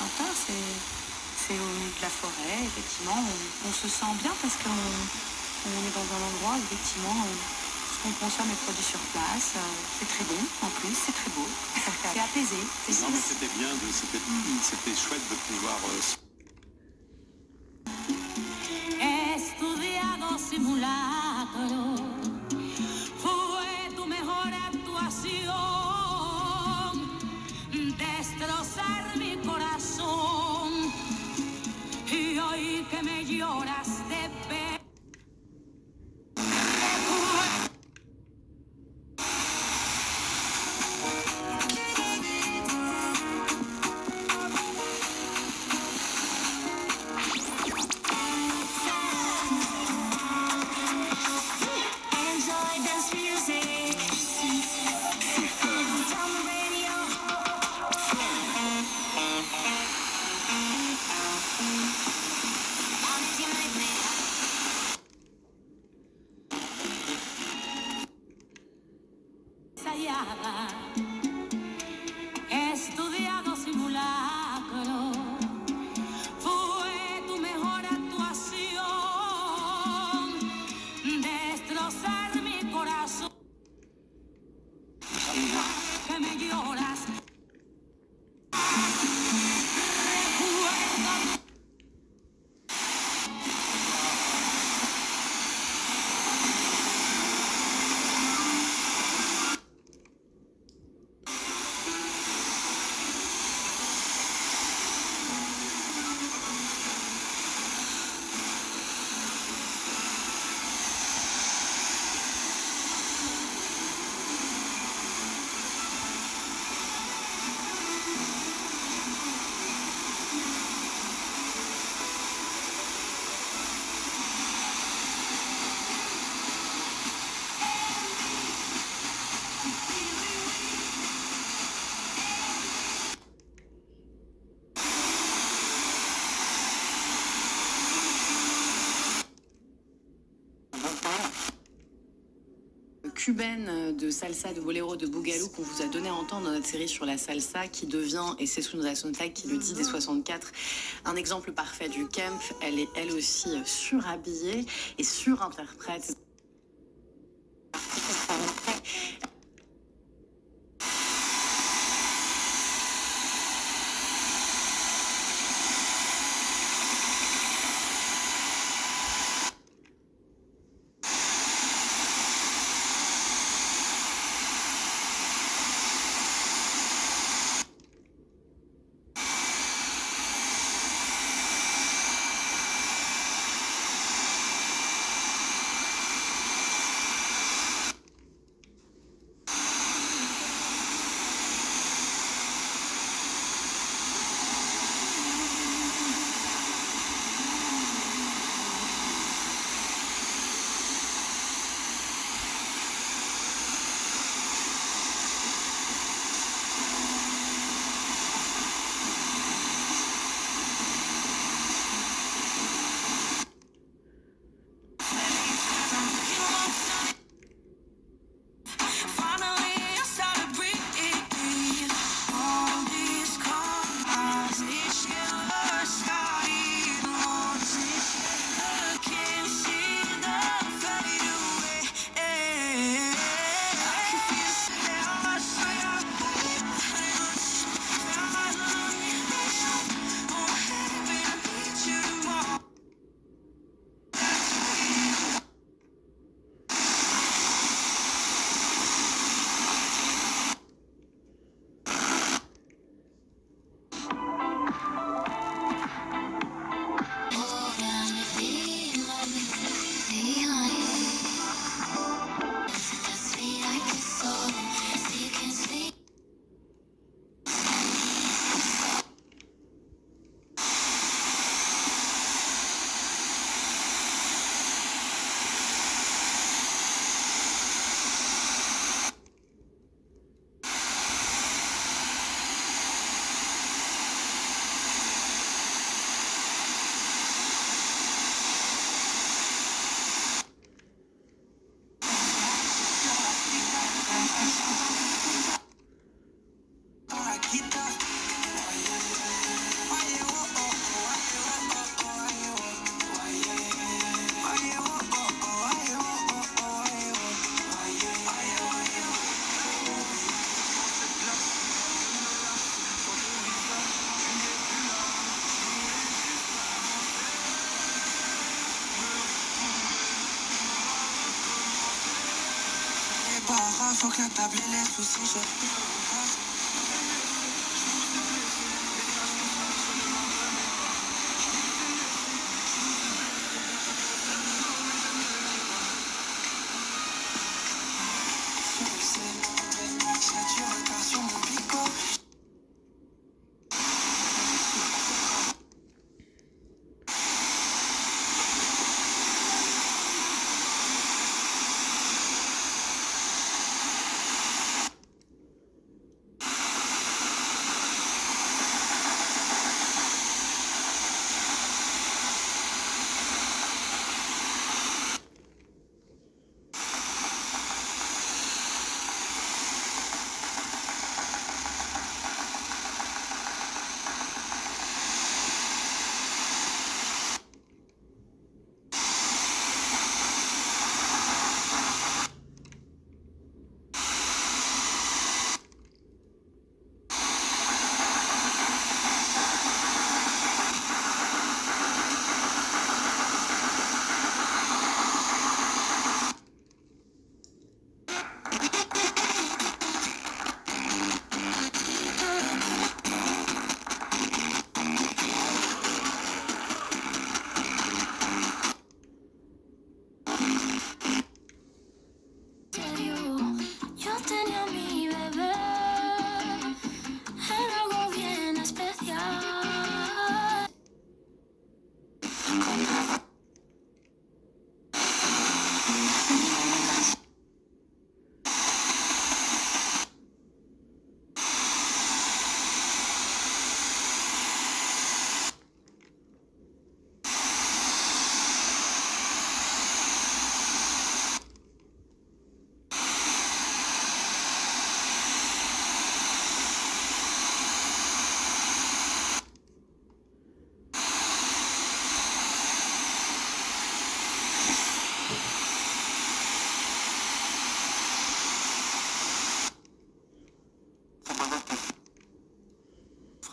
Saint-Ouen, c'est au milieu de la forêt, effectivement, on se sent bien parce qu'on est dans un endroit où, effectivement, on consomme les produits sur place, c'est très bon, en plus, c'est très beau, c'est apaisé. Non, mais c'était bien, c'était chouette de pouvoir... Estudiado simulacro fue tu mejor actuación, destrozar mi corazón y hoy que me lloras de pena. Estudiado simulacro fue tu mejor actuación, destrozar mi corazón que me lloras. Cubaine de salsa, de boléro, de boogaloo qu'on vous a donné à entendre dans notre série sur la salsa qui devient, et c'est Sundra Sontag qui le dit dès 64, un exemple parfait du camp. Elle est elle aussi surhabillée et surinterprète. faut que la table laisse aussi,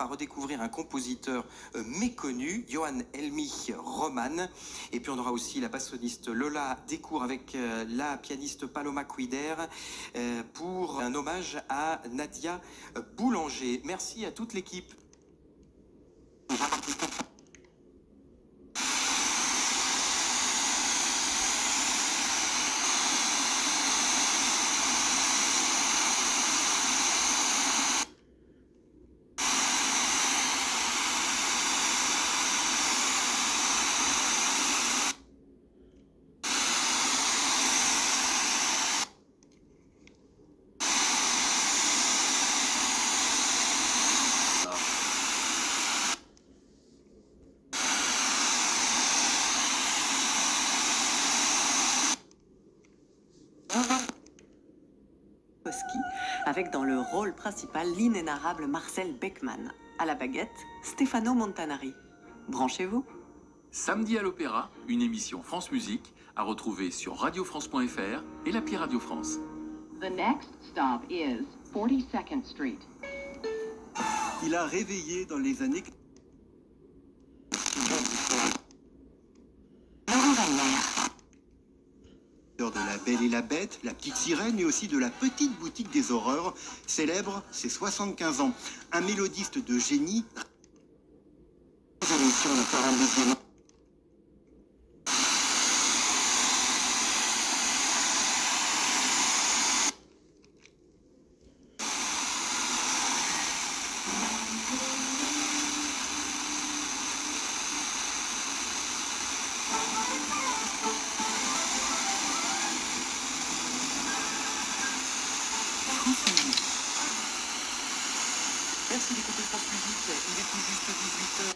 à redécouvrir un compositeur méconnu, Johann Helmich Roman. Et puis on aura aussi la bassoniste Lola Descours avec la pianiste Paloma Quider pour un hommage à Nadia Boulanger. Merci à toute l'équipe. Avec dans le rôle principal l'inénarrable Marcel Beckman. À la baguette, Stefano Montanari. Branchez-vous. Samedi à l'Opéra, une émission France Musique à retrouver sur radiofrance.fr et l'appli Radio France. The next stop is 42nd Street. Il a réveillé dans les années... de La Belle et la Bête, La Petite Sirène et aussi de La Petite Boutique des Horreurs, célèbre ses 75 ans. Un mélodiste de génie. Merci d'écouter France Musique, il est tout juste 18h.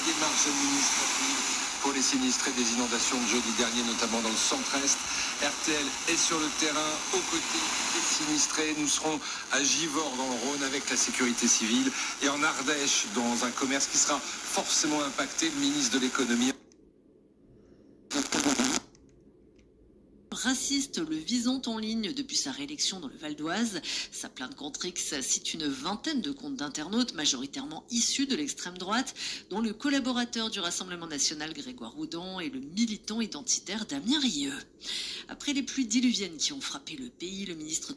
Démarche administrative pour les sinistrés des inondations de jeudi dernier, notamment dans le centre-est. RTL est sur le terrain aux côtés des sinistrés. Nous serons à Givors dans le Rhône avec la sécurité civile et en Ardèche dans un commerce qui sera forcément impacté. Le ministre de l'économie racistes le visant en ligne depuis sa réélection dans le Val d'Oise. Sa plainte contre X cite une vingtaine de comptes d'internautes, majoritairement issus de l'extrême droite, dont le collaborateur du Rassemblement national Grégoire Oudon et le militant identitaire Damien Rieu. Après les pluies diluviennes qui ont frappé le pays, le ministre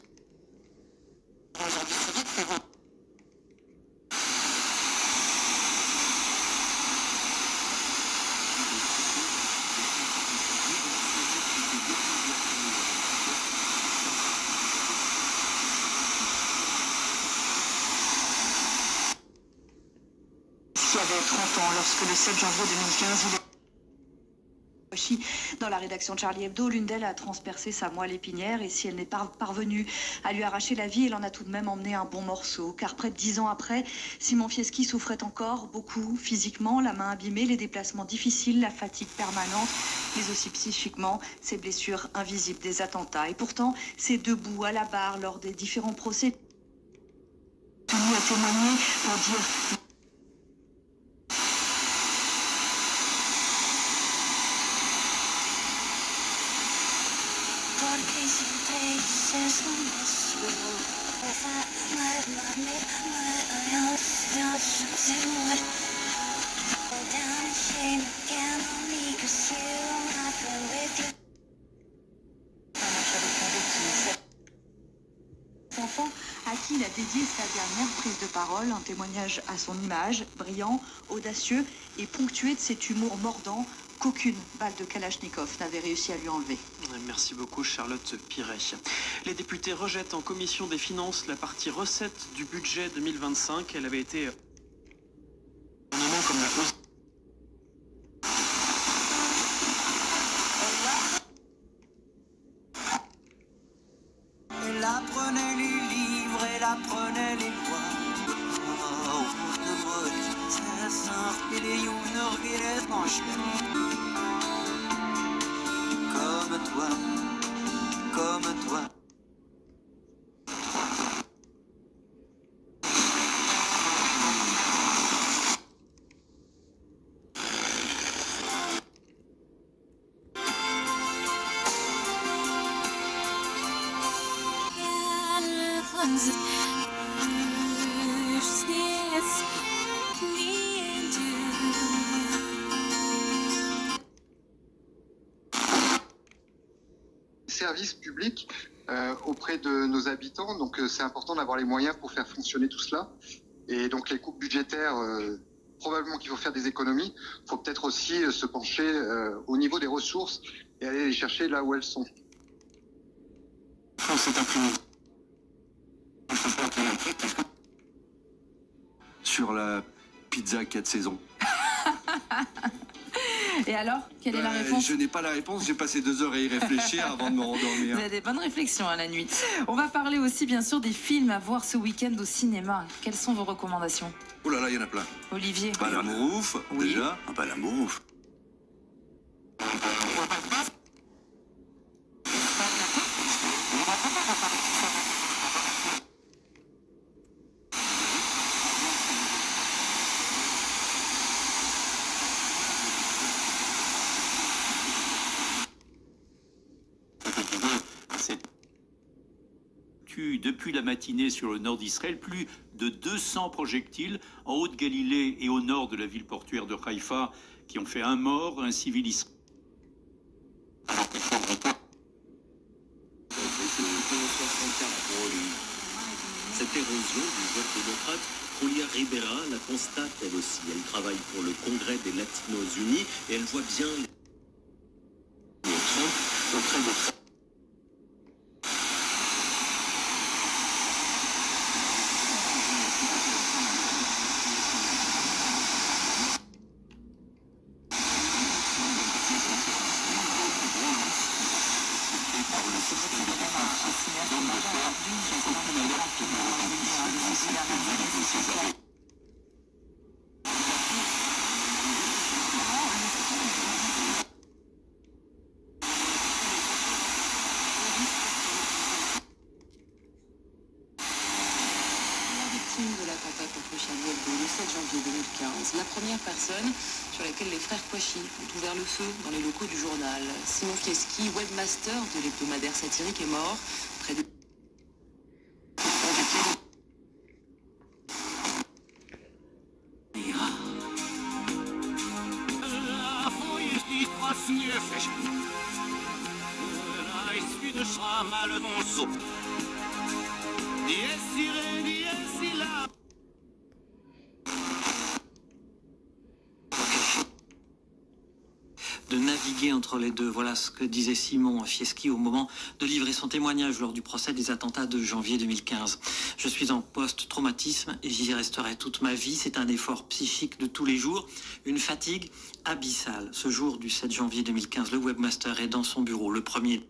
qui avait 30 ans lorsque le 7 janvier 2015, dans la rédaction de Charlie Hebdo, l'une d'elles a transpercé sa moelle épinière et si elle n'est pas parvenue à lui arracher la vie, elle en a tout de même emmené un bon morceau. Car près de 10 ans après, Simon Fieschi souffrait encore beaucoup physiquement, la main abîmée, les déplacements difficiles, la fatigue permanente, mais aussi psychiquement, ces blessures invisibles des attentats. Et pourtant, c'est debout à la barre lors des différents procès, tenu à témoigner pour dire... Enfant à qui il a dédié sa dernière prise de parole, un témoignage à son image, brillant, audacieux et ponctué de cet humour mordant qu'aucune balle de Kalachnikov n'avait réussi à lui enlever. Merci beaucoup Charlotte Piret. Les députés rejettent en commission des finances la partie recette du budget 2025. Elle avait été comme la hausse. Elle apprenait les livres, elle apprenait les lois. Comme toi, comme toi. Services publics auprès de nos habitants, donc c'est important d'avoir les moyens pour faire fonctionner tout cela. Et donc les coupes budgétaires, probablement qu'il faut faire des économies. Il faut peut-être aussi se pencher au niveau des ressources et aller les chercher là où elles sont. C'est imprimé. Sur la pizza 4 saisons. Et alors, quelle est la réponse? Je n'ai pas la réponse, j'ai passé 2 heures à y réfléchir avant de me rendormir. Vous avez des bonnes réflexions à la nuit. On va parler aussi bien sûr des films à voir ce week-end au cinéma. Quelles sont vos recommandations? Oh là là, il y en a plein. Olivier. Bah, l'amour ouf, oui. Déjà. Ah bah l'amour ouf. Depuis la matinée sur le nord d'Israël, plus de 200 projectiles en Haute-Galilée et au nord de la ville portuaire de Haïfa qui ont fait un mort, un civil israélien. Cette érosion du vote démocrate, Julia Rivera la constate elle aussi. Elle travaille pour le Congrès des Latinos Unis et elle voit bien les Trump auprès de de l'attentat contre Charlie Hebdo le 7 janvier 2015. La première personne sur laquelle les frères Kouachi ont ouvert le feu dans les locaux du journal. Simon Fieschi, webmaster de l'hebdomadaire satirique, est mort près de... de naviguer entre les deux. Voilà ce que disait Simon Fieschi au moment de livrer son témoignage lors du procès des attentats de janvier 2015. Je suis en post-traumatisme et j'y resterai toute ma vie. C'est un effort psychique de tous les jours, une fatigue abyssale. Ce jour du 7 janvier 2015, le webmaster est dans son bureau. Le premier...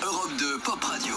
Europe 2 Pop Radio.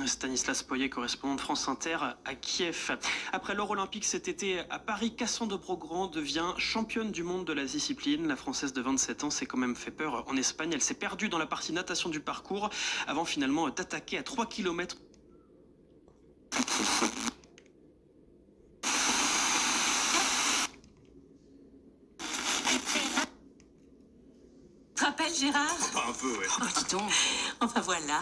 Stanislas Poyet, correspondant de France Inter à Kiev. Après l'or olympique cet été à Paris, Cassandre Brogrand devient championne du monde de la discipline. La Française de 27 ans s'est quand même fait peur en Espagne. Elle s'est perdue dans la partie natation du parcours avant finalement d'attaquer à 3 km. Tu te rappelles, Gérard? Un peu, ouais. Oh, dis donc. Enfin, voilà.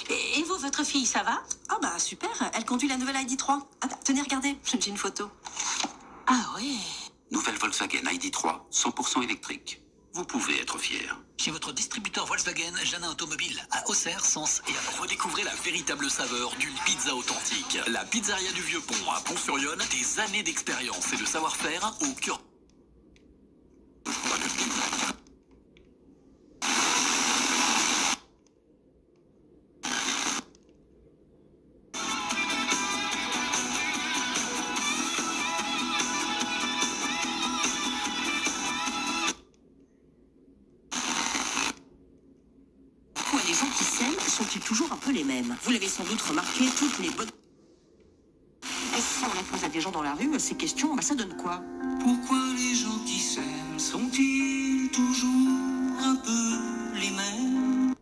Et vous, votre fille, ça va? Ah bah, super. Elle conduit la nouvelle ID3. Ah bah, tenez, regardez. J'ai une photo. Ah ouais. Nouvelle Volkswagen ID3, 100% électrique. Vous pouvez être fier. Chez votre distributeur Volkswagen, Janin Automobile, à Auxerre, Sens et à redécouvrez la véritable saveur d'une pizza authentique. La pizzeria du Vieux-Pont à Pont-sur-Yonne, des années d'expérience et de savoir-faire au cœur. Les gens qui s'aiment sont-ils toujours un peu les mêmes? Vous l'avez sans doute remarqué, toutes les bonnes... Et si on la pose à des gens dans la rue, ces questions, bah ça donne quoi? Pourquoi les gens qui s'aiment sont-ils toujours un peu les mêmes?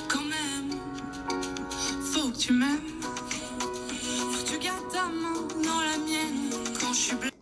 Quand même, faut que tu m'aimes. Faut que tu gardes ta main dans la mienne quand je suis blessée.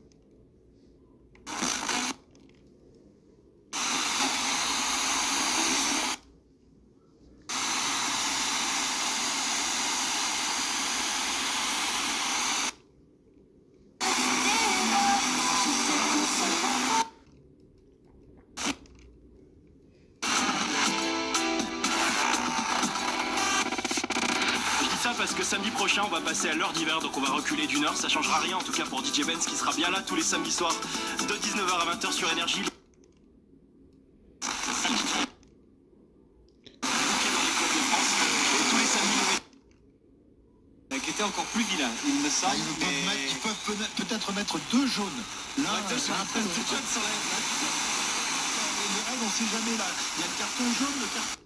Parce que samedi prochain on va passer à l'heure d'hiver, donc on va reculer d'une heure, ça changera rien en tout cas pour DJ Benz qui sera bien là tous les samedis soirs de 19h à 20h sur Énergie. Qui était encore plus vilain, il me semble. Ils peuvent peut-être mettre 2 jaunes. L'un après l'autre. offside, on sait jamais là. Il y a le carton jaune, le carton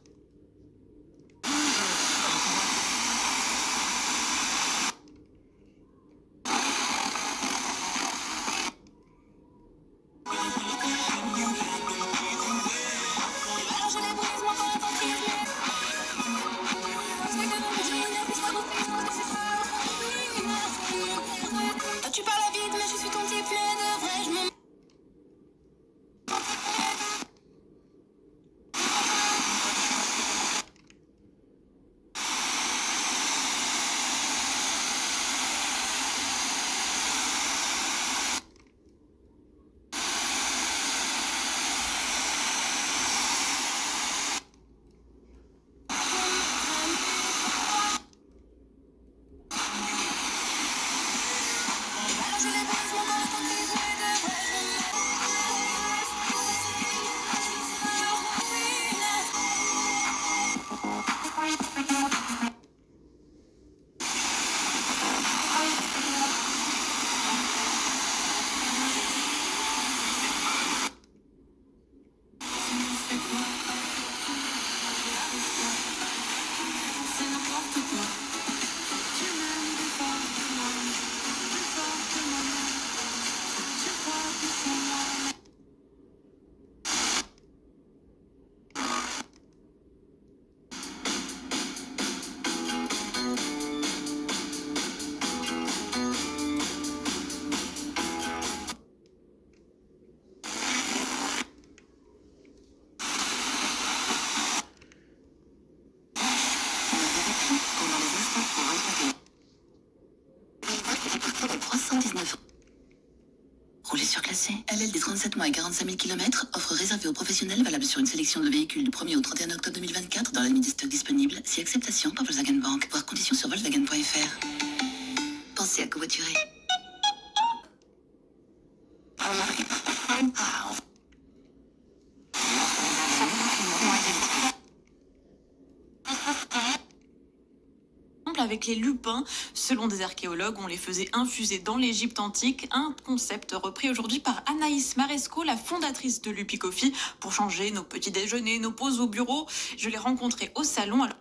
Tu parles vite, mais je suis ton type, mais de vrai, je m'en... Rouler surclassé. LL des 37 mois et 45 000 km. Offre réservée aux professionnels valable sur une sélection de véhicules du 1er au 31 octobre 2024 dans la limite de stock disponible, si acceptation par Volkswagen Bank. Voir conditions sur Volkswagen.fr. Pensez à covoiturer. Avec les lupins, selon des archéologues, on les faisait infuser dans l'Égypte antique, un concept repris aujourd'hui par Anaïs Maresco, la fondatrice de Lupi Coffee, pour changer nos petits déjeuners, nos pauses au bureau. Je l'ai rencontrée au salon. Alors...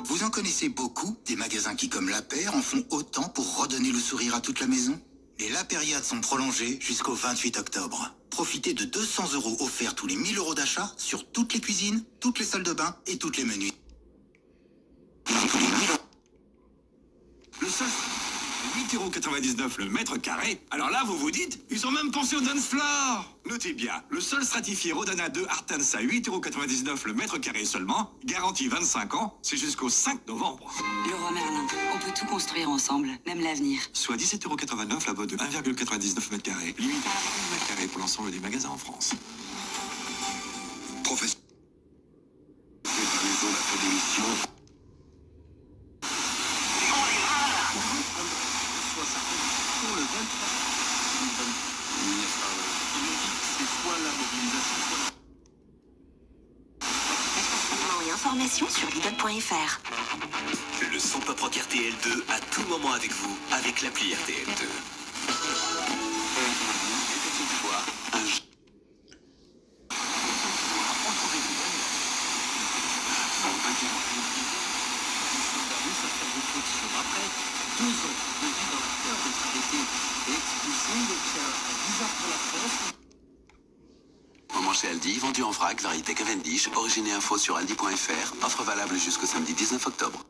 Vous en connaissez beaucoup, des magasins qui, comme La Paire, en font autant pour redonner le sourire à toute la maison. Les La périades sont prolongées jusqu'au 28 octobre. Profitez de 200 € offerts tous les 1000 € d'achat sur toutes les cuisines, toutes les salles de bain et toutes les menus. Le seul 8,99 € le mètre carré. Alors là, vous vous dites, ils ont même pensé au dance floor. Notez bien, le sol stratifié Rodana 2 Artensa, 8,99 € le mètre carré seulement, garantie 25 ans, c'est jusqu'au 5 novembre. Leroy Merlin, on peut tout construire ensemble, même l'avenir. Soit 17,89 € la botte de 1,99 mètre carré, limite à 1 mètre carré pour l'ensemble des magasins en France. Professeur. Préparez-vous la fin d'émission. Pour le 23 c'est soit la mobilisation, soit et informations sur lidl.fr. Le son pop rock RTL2 à tout moment avec vous, avec l'appli RTL2. Une fois, un jeu. Après 2 ans de vie dans la peur d'être arrêté et expulsé, donc c'est un bizarre pour la France. Moment chez Aldi, vendu en vrac, variété Cavendish, origine et info sur aldi.fr, offre valable jusqu'au samedi 19 octobre.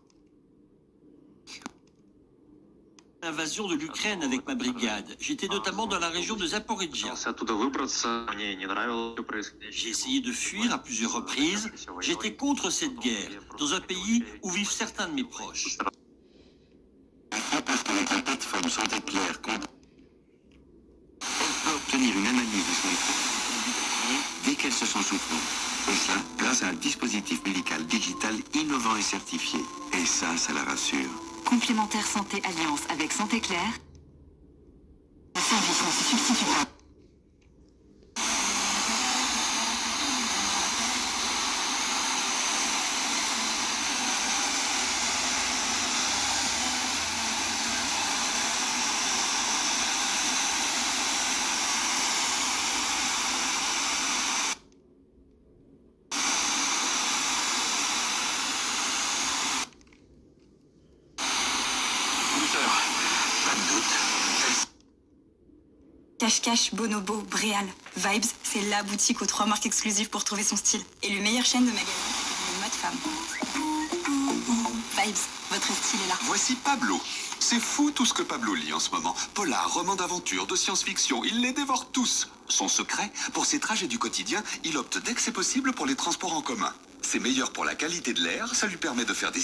L'invasion de l'Ukraine avec ma brigade. J'étais notamment dans la région de Zaporizhzhia. J'ai essayé de fuir à plusieurs reprises. J'étais contre cette guerre, dans un pays où vivent certains de mes proches. Parce qu'avec la plateforme Santé Claire, on peut obtenir une analyse de son état dès qu'elle se sent souffrante. Et ça, grâce à un dispositif médical digital innovant et certifié. Et ça la rassure. Complémentaire Santé Alliance avec Santé Claire. Le service ne se substitue pas. couleurs. Pas de doute. Cache-cache, Bonobo, Bréal, Vibes, c'est la boutique aux 3 marques exclusives pour trouver son style. Et le meilleure chaîne de magasins, une mode femme. Vibes, votre style est là. Voici Pablo. C'est fou tout ce que Pablo lit en ce moment. Polar, romans d'aventure, de science-fiction, il les dévore tous. Son secret, pour ses trajets du quotidien, il opte dès que c'est possible pour les transports en commun. C'est meilleur pour la qualité de l'air, ça lui permet de faire des...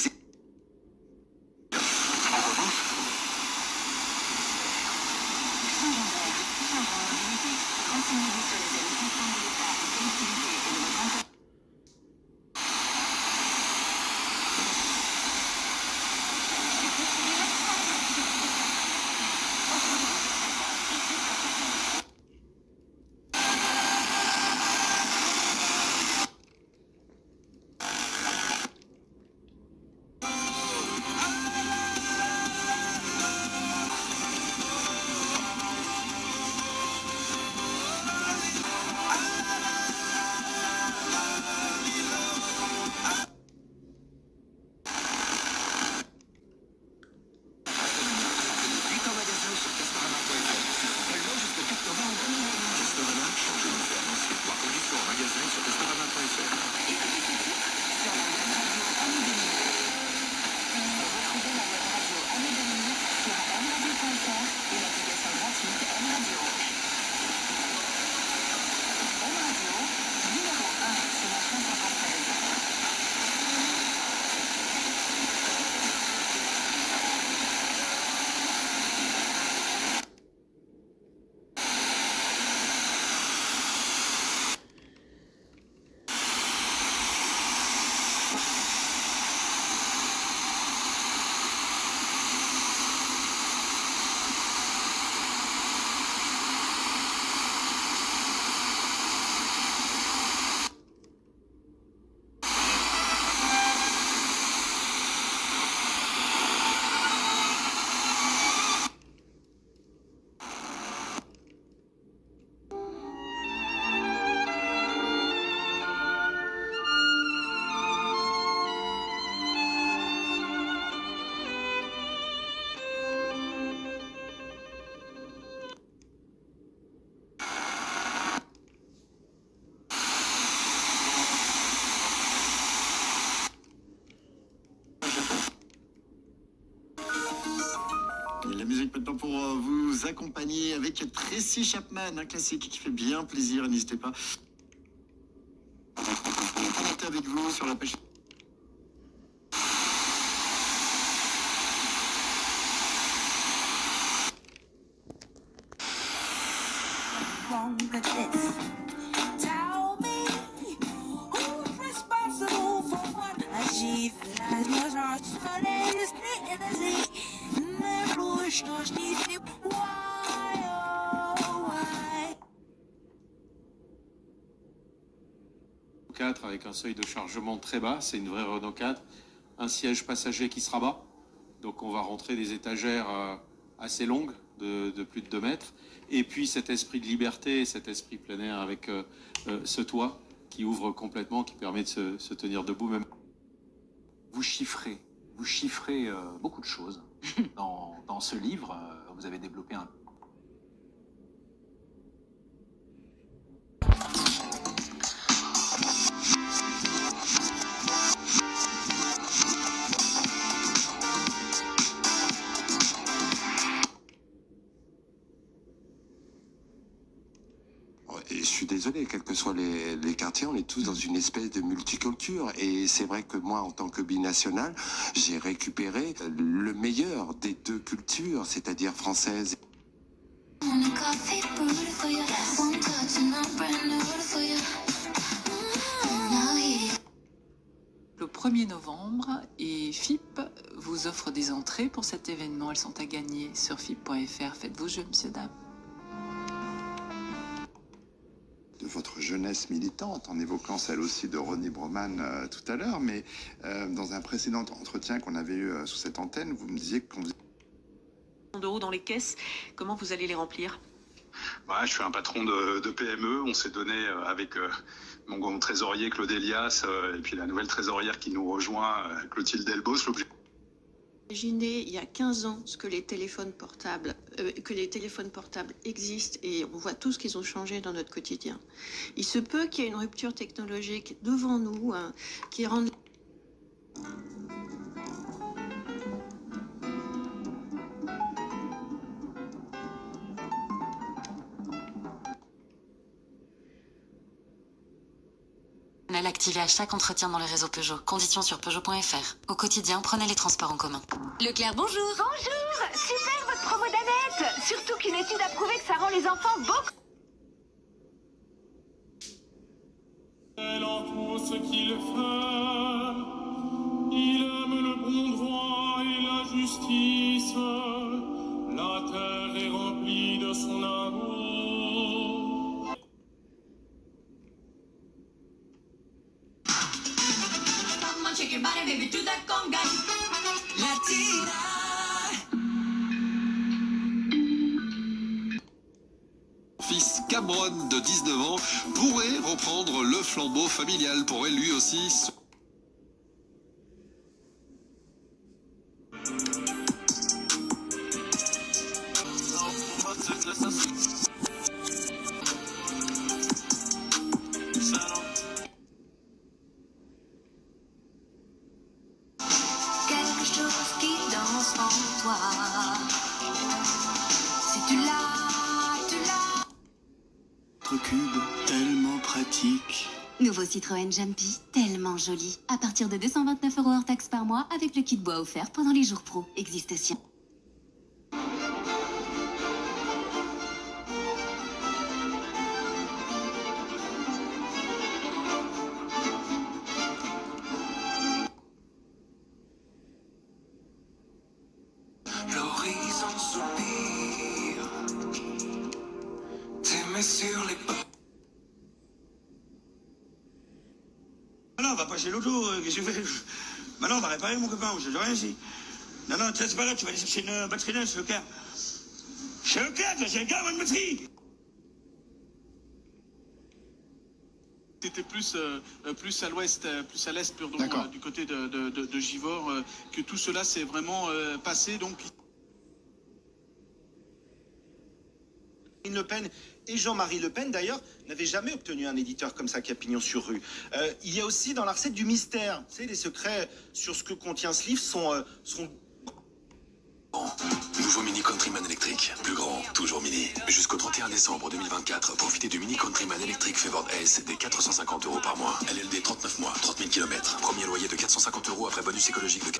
La musique maintenant pour vous accompagner avec Tracy Chapman, un classique qui fait bien plaisir. N'hésitez pas à commenter avec vous sur la page. Avec un seuil de chargement très bas, c'est une vraie Renault 4, un siège passager qui se rabat, donc on va rentrer des étagères assez longues de plus de 2 mètres, et puis cet esprit de liberté, cet esprit plein air avec ce toit qui ouvre complètement, qui permet de se tenir debout même. Vous chiffrez beaucoup de choses dans ce livre, vous avez développé un... Et je suis désolé, quels que soient les quartiers, on est tous dans une espèce de multiculture. Et c'est vrai que moi, en tant que binational, j'ai récupéré le meilleur des 2 cultures, c'est-à-dire française. Le 1er novembre, et FIP vous offre des entrées pour cet événement. Elles sont à gagner sur FIP.fr. Faites vos jeux, monsieur, dame. De votre jeunesse militante, en évoquant celle aussi de Ronnie Broman tout à l'heure, mais dans un précédent entretien qu'on avait eu sous cette antenne, vous me disiez qu'on... d'euros dans les caisses, comment vous allez les remplir? Je suis un patron de PME, on s'est donné avec mon trésorier Claude Elias et puis la nouvelle trésorière qui nous rejoint, Clotilde Delbos, l'objectif Imaginez il y a 15 ans ce que les téléphones portables, existent et on voit tout ce qu'ils ont changé dans notre quotidien. Il se peut qu'il y ait une rupture technologique devant nous qui rende... Activé à chaque entretien dans le réseau Peugeot. Conditions sur Peugeot.fr. Au quotidien, prenez les transports en commun. Leclerc, bonjour. Bonjour. Super votre promo d'Annette. Surtout qu'une étude a prouvé que ça rend les enfants beaucoup... Elle en tout ce qu'il fait, il aime le bon droit et la justice, la terre est remplie de son amour. Shake your body, baby, to that conga. Latina. Fils Cameron de 19 ans pourrait reprendre le flambeau familial, pourrait lui aussi Quelque chose qui danse en toi. Si tu l'as, tu l'as. Notre cube, tellement pratique. Nouveau Citroën Jumpy, tellement joli. À partir de 229 € hors taxe par mois avec le kit bois offert pendant les jours pro. Existe aussi. L'horizon soupire. T'aimer sur les pas. Non, on va pas chez l'auto, qu'est-ce que tu fais? Bah non, on va réparer mon copain, je sais rien ici. Non, non, c'est pas là, tu vas aller chercher une batterie neuve chez Leclerc. Chez Leclerc, j'ai un gars, bonne batterie. C'était plus à l'ouest, plus à l'est, pardon, du côté de Givors, que tout cela s'est vraiment passé. Donc, Marine Le Pen et Jean-Marie Le Pen, d'ailleurs, n'avaient jamais obtenu un éditeur comme ça qui a pignon sur rue. Il y a aussi dans la recette du mystère. Tu sais, les secrets sur ce que contient ce livre sont... Nouveau Mini Countryman électrique. Plus grand, toujours mini. Jusqu'au 31 décembre 2024, profitez du Mini Countryman électrique Favored S des 450 € par mois. LLD 39 mois, 30 000 km. Premier loyer de 450 € après bonus écologique de...